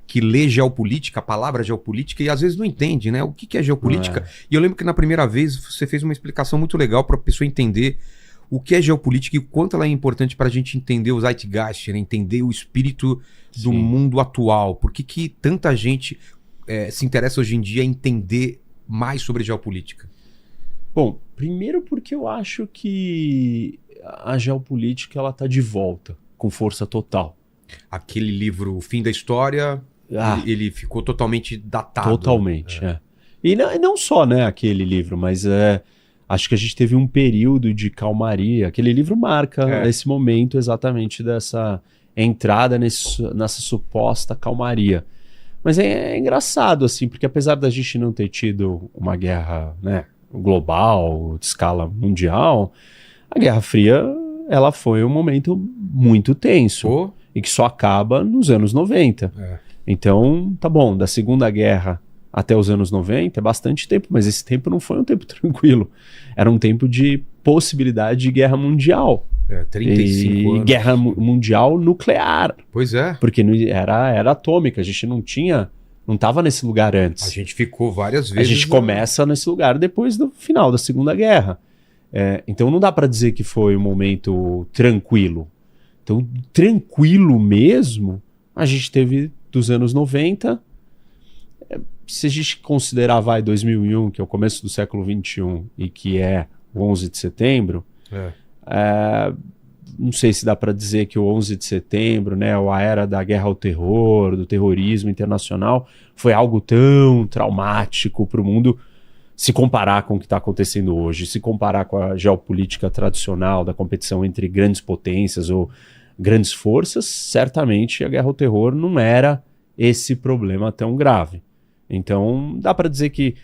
que lê geopolítica, a palavra geopolítica, e às vezes não entende, né? O que é geopolítica? E eu lembro que na primeira vez você fez uma explicação muito legal para a pessoa entender o que é geopolítica e o quanto ela é importante para a gente entender o Zeitgeist, né? Entender o espírito do mundo atual. Por que tanta gente se interessa hoje em dia em entender mais sobre geopolítica? Bom, primeiro porque eu acho que a geopolítica ela tá de volta com força total. Aquele livro O Fim da História, ele ficou totalmente datado. Totalmente, E não só, né, aquele livro, mas acho que a gente teve um período de calmaria. Aquele livro marca esse momento exatamente dessa entrada nessa suposta calmaria. Mas é engraçado, assim, porque apesar da gente não ter tido uma guerra, né, global, de escala mundial, a Guerra Fria ela foi um momento muito tenso e que só acaba nos anos 90. Então, tá bom, da Segunda Guerra até os anos 90 é bastante tempo, mas esse tempo não foi um tempo tranquilo. Era um tempo de possibilidade de guerra mundial. 35 anos. Guerra mundial nuclear. Pois é. Porque era atômica, a gente não estava nesse lugar antes. A gente ficou várias vezes. A gente começa nesse lugar depois do final da Segunda Guerra. Então não dá para dizer que foi um momento tranquilo. Então, tranquilo mesmo, a gente teve dos anos 90. Se a gente considerar 2001, que é o começo do século XXI, e que é o 11 de setembro, não sei se dá para dizer que o 11 de setembro, né, ou a era da guerra ao terror, do terrorismo internacional, foi algo tão traumático para o mundo, se comparar com o que está acontecendo hoje, se comparar com a geopolítica tradicional da competição entre grandes potências ou grandes forças, certamente a guerra ao terror não era esse problema tão grave. Então, dá para dizer que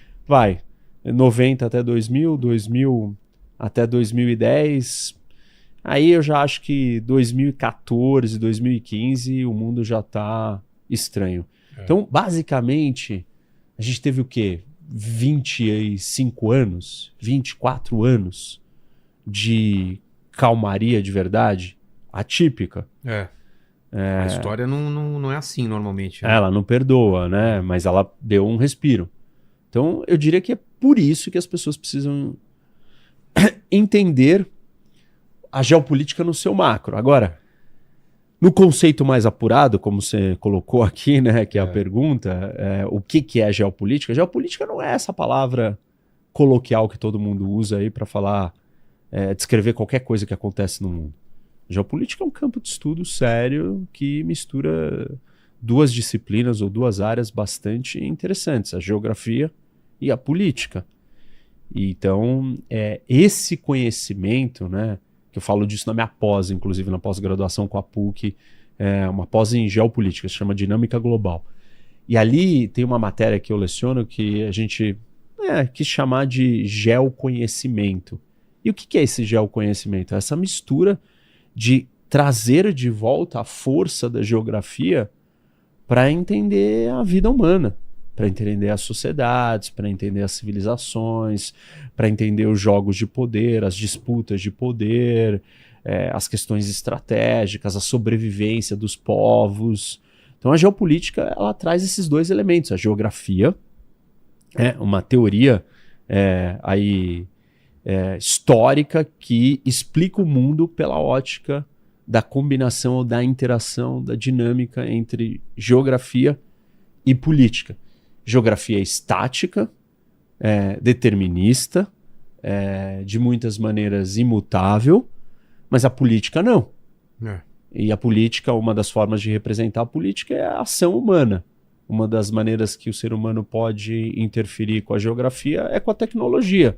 90 até 2000, 2000 até 2010, aí eu já acho que 2014, 2015, o mundo já está estranho. Então, basicamente, a gente teve o quê? 25 anos, 24 anos de calmaria de verdade, atípica. A história não é assim normalmente. Né? Ela não perdoa, né? Mas ela deu um respiro. Então, eu diria que é por isso que as pessoas precisam entender a geopolítica no seu macro. Agora, no conceito mais apurado, como você colocou aqui, né, que é a pergunta, o que é a geopolítica? A geopolítica não é essa palavra coloquial que todo mundo usa aí para falar, descrever qualquer coisa que acontece no mundo. A geopolítica é um campo de estudo sério que mistura duas disciplinas ou duas áreas bastante interessantes, a geografia e a política. Então, esse conhecimento, né, que eu falo disso na minha pós, inclusive na pós-graduação com a PUC, uma pós em geopolítica, se chama Dinâmica Global. E ali tem uma matéria que eu leciono que a gente quis chamar de geoconhecimento. E o que é esse geoconhecimento? É essa mistura de trazer de volta a força da geografia para entender a vida humana, para entender as sociedades, para entender as civilizações, para entender os jogos de poder, as disputas de poder, as questões estratégicas, a sobrevivência dos povos. Então a geopolítica ela traz esses dois elementos. A geografia é uma teoria histórica que explica o mundo pela ótica da combinação ou da interação, da dinâmica entre geografia e política. Geografia estática, determinista, de muitas maneiras imutável, mas a política não. E a política, uma das formas de representar a política é a ação humana. Uma das maneiras que o ser humano pode interferir com a geografia é com a tecnologia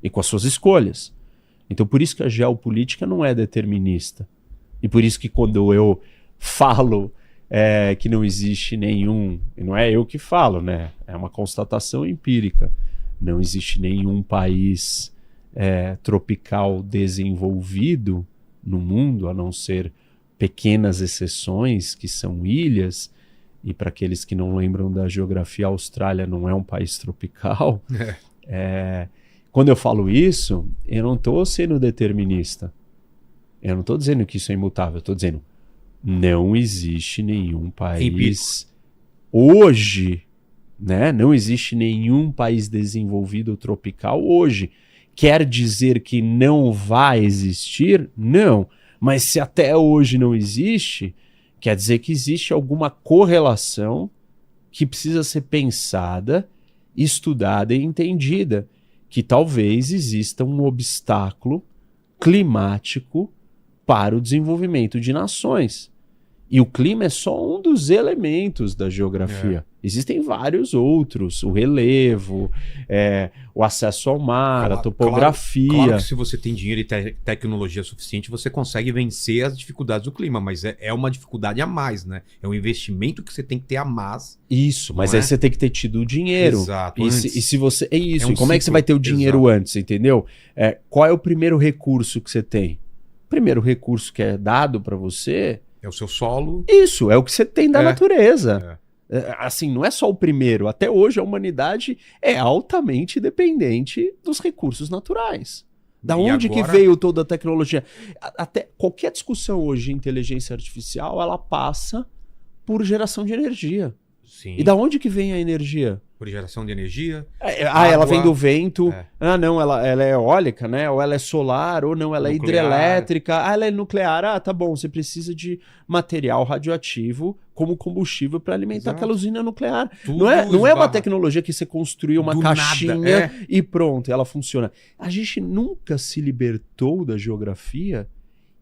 e com as suas escolhas. Então por isso que a geopolítica não é determinista. E por isso que quando eu falo que não existe nenhum, e não é eu que falo, né? É uma constatação empírica, não existe nenhum país tropical desenvolvido no mundo, a não ser pequenas exceções que são ilhas, e para aqueles que não lembram da geografia, a Austrália não é um país tropical. Quando eu falo isso, eu não estou sendo determinista. Eu não estou dizendo que isso é imutável, eu estou dizendo Não existe nenhum país hoje, né? Não existe nenhum país desenvolvido ou tropical hoje. Quer dizer que não vai existir? Não. Mas se até hoje não existe, quer dizer que existe alguma correlação que precisa ser pensada, estudada e entendida. Que talvez exista um obstáculo climático para o desenvolvimento de nações. E o clima é só um dos elementos da geografia. Existem vários outros, o relevo, o acesso ao mar, a topografia. Claro que se você tem dinheiro e tecnologia suficiente, você consegue vencer as dificuldades do clima, mas é uma dificuldade a mais, né? É um investimento que você tem que ter a mais. Isso, mas aí você tem que ter tido o dinheiro. Exato. E se você. É isso. um E como é que você vai ter o dinheiro antes, entendeu? Qual é o primeiro recurso que você tem? O primeiro recurso que é dado para você é o seu solo. Isso, é o que você tem da natureza. Assim, não é só o primeiro. Até hoje a humanidade é altamente dependente dos recursos naturais. Da onde que veio toda a tecnologia? Até qualquer discussão hoje de inteligência artificial, ela passa por geração de energia. Sim. E da onde que vem a energia? Por geração de energia. Ela vem do vento. Não, ela é eólica, né? Ou ela é solar, ou não, ela é hidrelétrica. Ela é nuclear. Tá bom, você precisa de material radioativo como combustível para alimentar aquela usina nuclear. Não é uma tecnologia que você construiu uma caixinha e pronto, ela funciona. A gente nunca se libertou da geografia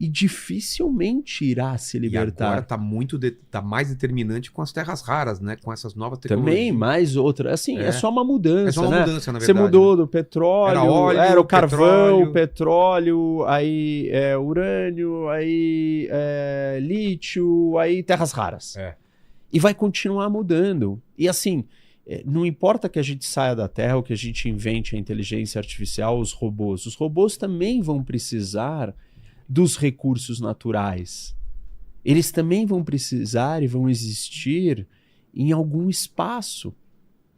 e dificilmente irá se libertar. E agora tá mais determinante com as terras raras, né? Com essas novas tecnologias. Também, mais outra. Assim, é só uma mudança, É só uma mudança, na verdade. Você mudou do petróleo, era óleo, era o carvão, petróleo, aí urânio, aí lítio, aí terras raras. E vai continuar mudando. E assim, não importa que a gente saia da Terra ou que a gente invente a inteligência artificial, os robôs também vão precisar dos recursos naturais. Eles também vão precisar e vão existir em algum espaço.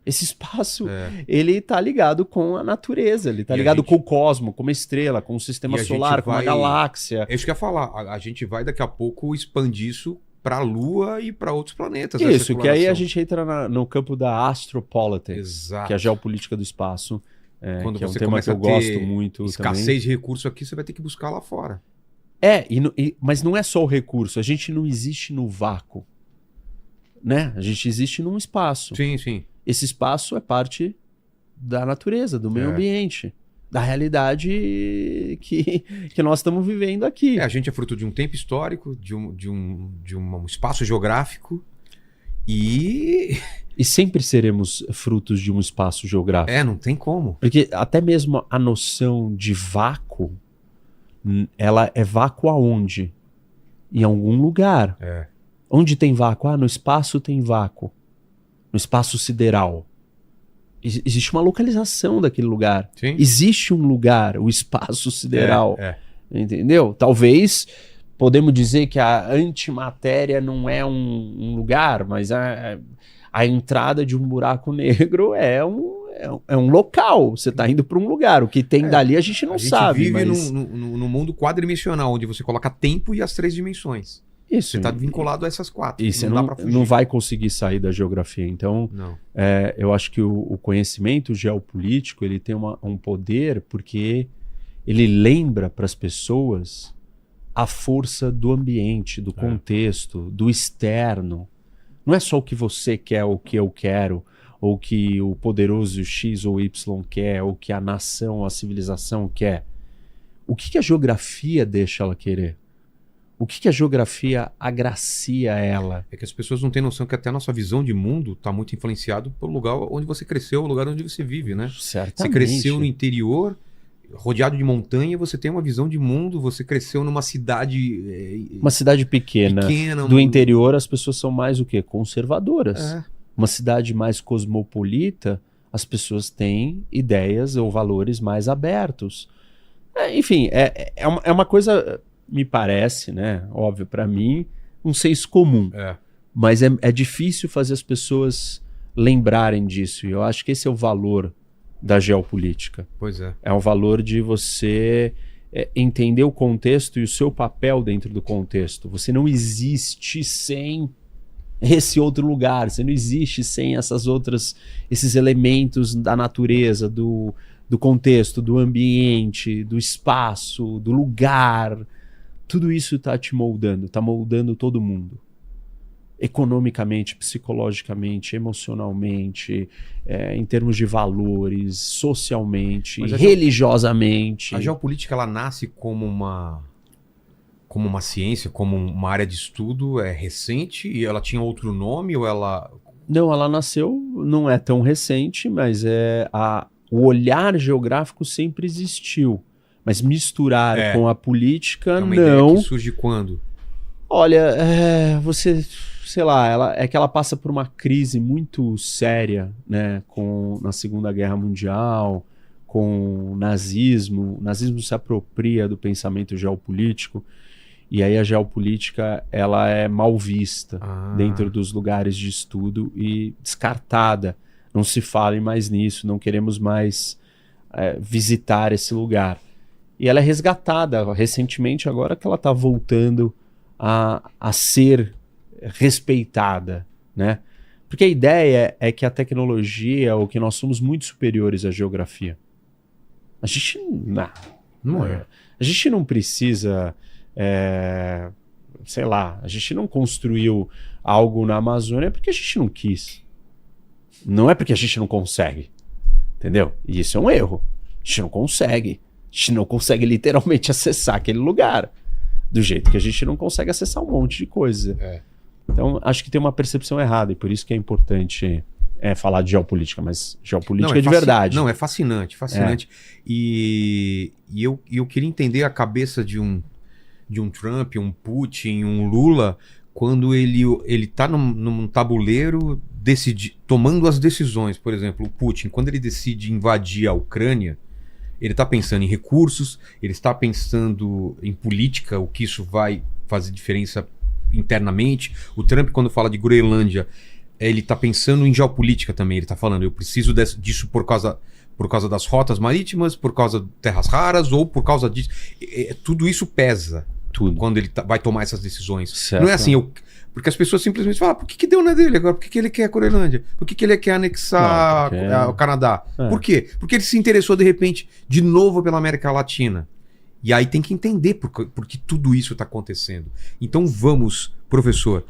Esse espaço, ele tá ligado com a natureza, ele tá ligado com o cosmos, com uma estrela, com o sistema solar, com uma galáxia. É isso que eu ia falar. A gente vai daqui a pouco expandir isso para a Lua e para outros planetas. Isso, que aí a gente entra no campo da astropolitics, Exato. Que é a geopolítica do espaço, Quando que é um você tema que eu gosto muito escassez também. de recurso aqui, você vai ter que buscar lá fora. Mas não é só o recurso, a gente não existe no vácuo, né? A gente existe num espaço. Sim, sim. Esse espaço é parte da natureza, do meio ambiente, da realidade que nós estamos vivendo aqui. A gente é fruto de um tempo histórico, de um espaço geográfico e sempre seremos frutos de um espaço geográfico. Não tem como. Porque até mesmo a noção de vácuo, ela é vácuo aonde? Em algum lugar. Onde tem vácuo? No espaço tem vácuo. No espaço sideral. Existe uma localização daquele lugar. Sim. Existe um lugar, o espaço sideral. Entendeu? Talvez podemos dizer que a antimatéria não é um lugar, mas a entrada de um buraco negro é um local. Você está indo para um lugar. O que tem dali a gente não sabe. A gente vive num mundo quadridimensional, onde você coloca tempo e as 3 dimensões. Isso. Você está vinculado a essas 4. E você não vai conseguir sair da geografia. Então, eu acho que o conhecimento geopolítico ele tem um poder porque ele lembra para as pessoas a força do ambiente, do contexto, do externo. Não é só o que você quer, o que eu quero, ou que o poderoso X ou Y quer, ou que a nação, a civilização quer. O que a geografia deixa ela querer? O que a geografia agracia ela? É que as pessoas não têm noção que até a nossa visão de mundo está muito influenciado pelo lugar onde você cresceu, o lugar onde você vive, né? Certamente. Você cresceu no interior, rodeado de montanha, você tem uma visão de mundo, você cresceu numa cidade... Uma cidade pequena. Do interior, as pessoas são mais o quê? Conservadoras. Uma cidade mais cosmopolita, as pessoas têm ideias ou valores mais abertos. Enfim, é uma coisa... Me parece, né? Óbvio, para mim, um senso comum. Mas é difícil fazer as pessoas lembrarem disso. E eu acho que esse é o valor da geopolítica. Pois é. É um valor de você entender o contexto e o seu papel dentro do contexto. Você não existe sem esse outro lugar, você não existe sem esses elementos da natureza, do contexto, do ambiente, do espaço, do lugar. Tudo isso está te moldando, está moldando todo mundo. Economicamente, psicologicamente, emocionalmente, em termos de valores, socialmente, religiosamente. A geopolítica, ela nasce como uma ciência, como uma área de estudo, é recente, e ela tinha outro nome, ou ela... Não, ela nasceu, não é tão recente, mas o olhar geográfico sempre existiu. Mas misturar com a política, é uma não. Ideia que surge quando? Olha, sei lá, ela passa por uma crise muito séria, né, na Segunda Guerra Mundial, com o nazismo. O nazismo se apropria do pensamento geopolítico, e aí a geopolítica ela é mal vista dentro dos lugares de estudo e descartada. Não se fale mais nisso, não queremos mais visitar esse lugar. E ela é resgatada recentemente, agora que ela está voltando a ser respeitada, né? Porque a ideia é que a tecnologia, ou que nós somos muito superiores à geografia. A gente não é. A gente não precisa, sei lá, a gente não construiu algo na Amazônia porque a gente não quis. Não é porque a gente não consegue, entendeu? E isso é um erro. A gente não consegue. A gente não consegue literalmente acessar aquele lugar. Do jeito que a gente não consegue acessar um monte de coisa. Então, acho que tem uma percepção errada, e por isso que é importante falar de geopolítica, mas geopolítica de verdade. Não, é fascinante, fascinante. E eu queria entender a cabeça de um Trump, um Putin, um Lula, quando ele tá num tabuleiro tomando as decisões. Por exemplo, o Putin, quando ele decide invadir a Ucrânia, ele está pensando em recursos, ele está pensando em política, o que isso vai fazer diferença internamente. O Trump, quando fala de Groenlândia, ele está pensando em geopolítica também. Ele está falando, eu preciso disso por causa das rotas marítimas, por causa de terras raras, ou por causa disso. Tudo isso pesa quando ele vai tomar essas decisões. Certo. Não é assim, porque as pessoas simplesmente falam, por que deu na dele agora? Por que ele quer a Groenlândia? Por que ele quer anexar o Canadá? Por quê? Porque ele se interessou, de repente, de novo pela América Latina. E aí tem que entender por que tudo isso está acontecendo. Então vamos, professor,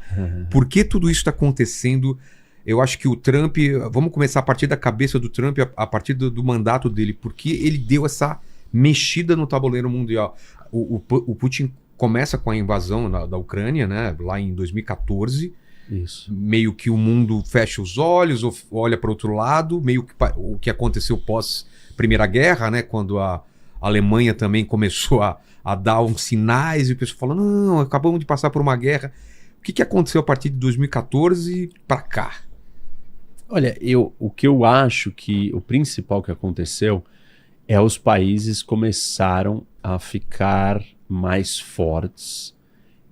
por que tudo isso está acontecendo? Eu acho que o Trump, vamos começar a partir da cabeça do Trump, a partir do mandato dele, porque ele deu essa mexida no tabuleiro mundial. O Putin começa com a invasão da Ucrânia, né, lá em 2014. Isso. Meio que o mundo fecha os olhos, ou olha para outro lado, meio que o que aconteceu pós Primeira Guerra, né, quando a Alemanha também começou a dar uns sinais, e o pessoal falou, não, acabamos de passar por uma guerra. O que aconteceu a partir de 2014 para cá? Olha, o que eu acho que o principal que aconteceu é os países começaram a ficar mais fortes,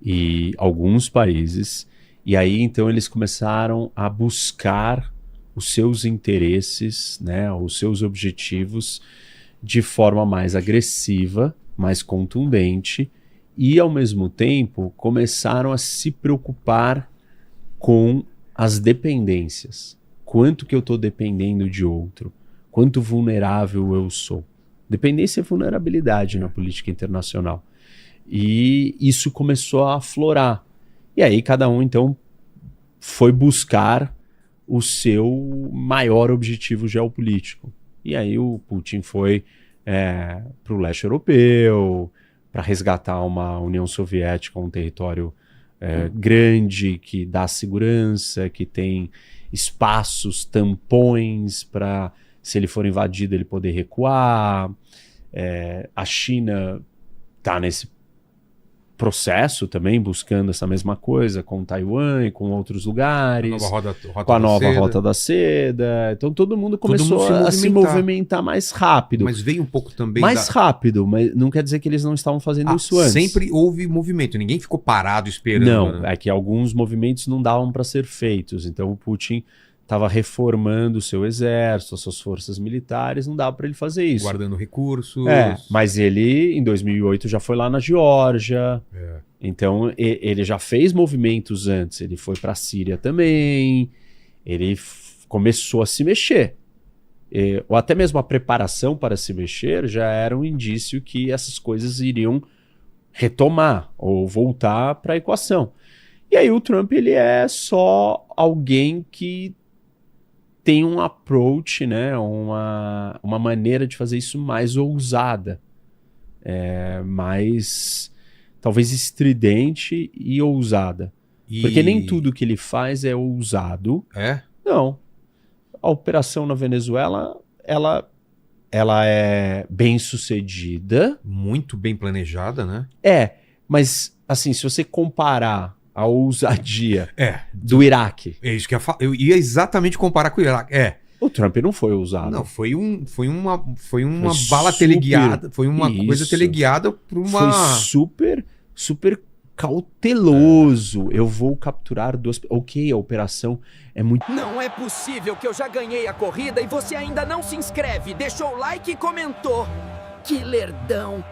e alguns países, e aí então eles começaram a buscar os seus interesses, né, os seus objetivos de forma mais agressiva, mais contundente, e ao mesmo tempo começaram a se preocupar com as dependências. Quanto que eu estou dependendo de outro? Quanto vulnerável eu sou? Dependência e vulnerabilidade na política internacional. E isso começou a aflorar. E aí cada um, então, foi buscar o seu maior objetivo geopolítico. E aí o Putin foi para o leste europeu, para resgatar uma União Soviética, um território grande, que dá segurança, que tem espaços, tampões para, se ele for invadido, ele poder recuar. A China está nesse processo também, buscando essa mesma coisa com Taiwan e com outros lugares, com a nova Rota da Seda. Então todo mundo começou a se movimentar mais rápido. Mas veio um pouco também... Mais rápido, mas não quer dizer que eles não estavam fazendo isso antes. Sempre houve movimento, ninguém ficou parado esperando. Não, né? É que alguns movimentos não davam para ser feitos. Então o Putin estava reformando o seu exército, as suas forças militares, não dava para ele fazer isso. Guardando recursos. Mas ele, em 2008, já foi lá na Geórgia. Então, ele já fez movimentos antes. Ele foi para a Síria também. Ele começou a se mexer. Ou até mesmo a preparação para se mexer já era um indício que essas coisas iriam retomar ou voltar para a equação. E aí o Trump, ele é só alguém que tem um approach, né, uma maneira de fazer isso mais ousada, mais talvez estridente e ousada. Porque nem tudo que ele faz é ousado. Não. A operação na Venezuela, ela é bem sucedida. Muito bem planejada, né? Mas assim, se você comparar a ousadia do Iraque... É isso que eu ia exatamente comparar com o Iraque. O Trump não foi ousado. Não, foi uma bala teleguiada. Foi uma coisa teleguiada por uma... Foi super cauteloso. Eu vou capturar 2... Ok, a operação é muito... Não é possível que eu já ganhei a corrida e você ainda não se inscreve, deixou o like e comentou. Que lerdão.